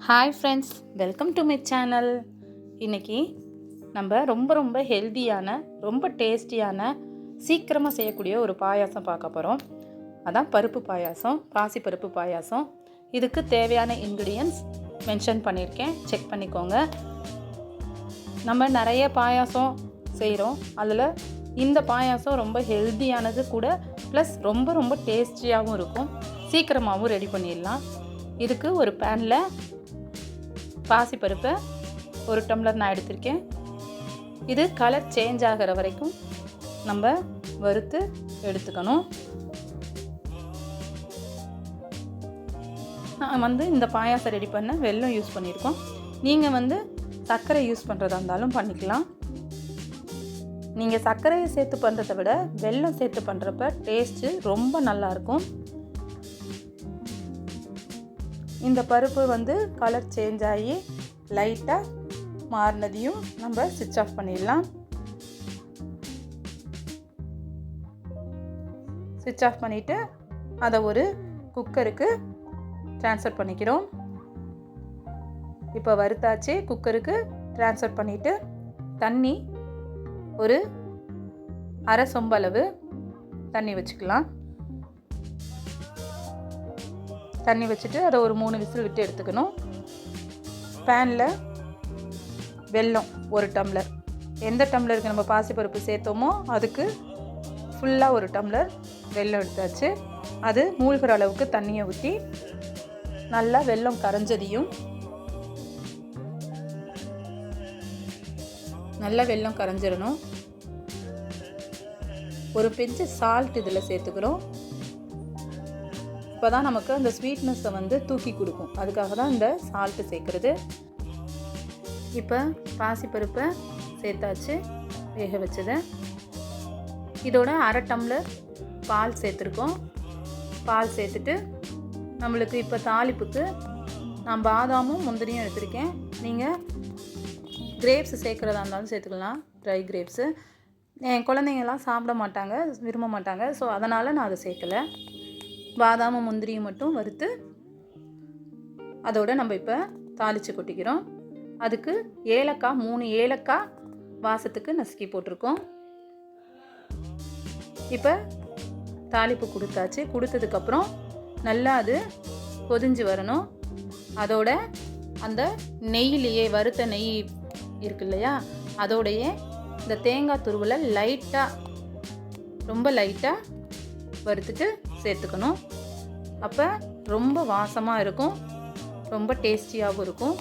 Hi friends, welcome to my channel. இன்றைக்கி நம்ம ரொம்ப ஹெல்த்தியான, ரொம்ப டேஸ்டியான, சீக்கிரமாக செய்யக்கூடிய ஒரு பாயாசம் பார்க்க போகிறோம். அதான் பருப்பு பாயாசம், பாசிப்பருப்பு பாயாசம். இதுக்கு தேவையான இன்க்ரீடியன்ட்ஸ் மென்ஷன் பண்ணியிருக்கேன், செக் பண்ணிக்கோங்க. நம்ம நிறைய பாயாசம் செய்கிறோம், அதில் இந்த பாயாசம் ரொம்ப ஹெல்த்தியானது கூட, ப்ளஸ் ரொம்ப டேஸ்டியாகவும் இருக்கும். சீக்கிரமாகவும் ரெடி பண்ணிடலாம். இதுக்கு ஒரு பேனில் பாசிப்பருப்பை 1 டம்ளர் நான் எடுத்திருக்கேன். இது கலர் சேஞ்ச் ஆகிற வரைக்கும் நம்ம வறுத்து எடுத்துக்கணும். நான் இந்த பாயாசம் ரெடி பண்ண வெல்லம் யூஸ் பண்ணியிருக்கோம். நீங்கள் சர்க்கரை யூஸ் பண்ணுறதா இருந்தாலும் பண்ணிக்கலாம். நீங்கள் சர்க்கரையை சேர்த்து பண்ணுறதை விட வெல்லம் சேர்த்து பண்ணுறப்ப டேஸ்ட்டு ரொம்ப நல்லாயிருக்கும். இந்த பருப்பு கலர் சேஞ்ச் ஆகி லைட்டாக மாறினதையும் நம்ம ஸ்விட்ச் ஆஃப் பண்ணிடலாம். ஸ்விட்ச் ஆஃப் பண்ணிவிட்டு அதை ஒரு குக்கருக்கு ட்ரான்ஸ்ஃபர் பண்ணிக்கிறோம். இப்போ வறுத்தாச்சு, குக்கருக்கு ட்ரான்ஸ்ஃபர் பண்ணிவிட்டு தண்ணி ஒரு அரை சொம்பளவு தண்ணி வச்சுக்கலாம். தண்ணி வச்சுட்டு அதை ஒரு 3 விசில் விட்டு எடுத்துக்கணும். பேனில் வெல்லம் 1 டம்ளர், எந்த டம்ளருக்கு நம்ம பாசிப்பருப்பு சேர்த்தோமோ அதுக்கு ஃபுல்லாக 1 டம்ளர் வெல்லம் எடுத்தாச்சு. அது மூழ்கிற அளவுக்கு தண்ணியை ஊற்றி நல்லா வெல்லம் கரைஞ்சதையும், நல்லா வெல்லம் கரைஞ்சிடணும். ஒரு பிஞ்சு சால்ட் இதில் சேர்த்துக்கிறோம். இப்போ தான் நமக்கு அந்த ஸ்வீட்னஸை தூக்கி கொடுக்கும். அதுக்காக தான் இந்த சால்ட்டு சேர்க்குறது. இப்போ பாசிப்பருப்பை சேர்த்தாச்சு, வேக வச்சதை. இதோட அரை டம்ளர் பால் சேர்த்துருக்கோம். பால் சேர்த்துட்டு நம்மளுக்கு இப்போ தாளிப்புக்கு நான் பாதாமும் முந்திரியும் எடுத்திருக்கேன். நீங்கள் கிரேப்ஸ் சேர்க்குறதா இருந்தாலும் சேர்த்துக்கலாம், ட்ரை கிரேப்ஸு. என் குழந்தைங்கள்லாம் சாப்பிட மாட்டாங்க, விரும்ப மாட்டாங்க. ஸோ அதனால் நான் அதை சேர்க்கலை. பாதாமும் முந்திரியும் மட்டும் வறுத்து அதோடு நம்ம இப்போ தாளித்து கொட்டிக்கிறோம். அதுக்கு ஏலக்காய், 3 ஏலக்காய் வாசத்துக்கு நசுக்கி போட்டிருக்கோம். இப்போ தாளிப்பு கொடுத்தாச்சு. கொடுத்ததுக்கப்புறம் நல்லா அது கொதிஞ்சு வரணும். அதோட அந்த நெய்யிலேயே, வறுத்த நெய் இருக்கு இல்லையா, அதோடைய இந்த தேங்காய் துருவலை லைட்டாக, ரொம்ப லைட்டாக வறுத்துட்டு சேர்த்துக்கணும். அப்போ ரொம்ப வாசமாக இருக்கும், ரொம்ப டேஸ்டியாகவும் இருக்கும்.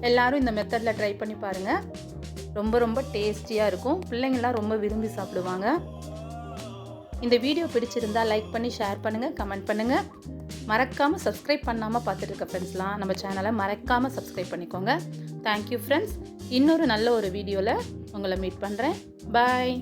எல்லோரும் இந்த மெத்தடில் ட்ரை பண்ணி பாருங்கள். ரொம்ப டேஸ்டியாக இருக்கும். பிள்ளைங்கள்லாம் ரொம்ப விரும்பி சாப்பிடுவாங்க. இந்த வீடியோ பிடிச்சிருந்தால் லைக் பண்ணி ஷேர் பண்ணுங்கள், கமெண்ட் பண்ணுங்கள். மறக்காமல் சப்ஸ்கிரைப் பண்ணாமல் பார்த்துட்டு இருக்க ஃப்ரெண்ட்ஸ்லாம் நம்ம சேனலை மறக்காமல் சப்ஸ்கிரைப் பண்ணிக்கோங்க. Thank you friends. இன்னொரு நல்ல ஒரு வீடியோவில் உங்களை மீட் பண்ணுறேன். பாய்.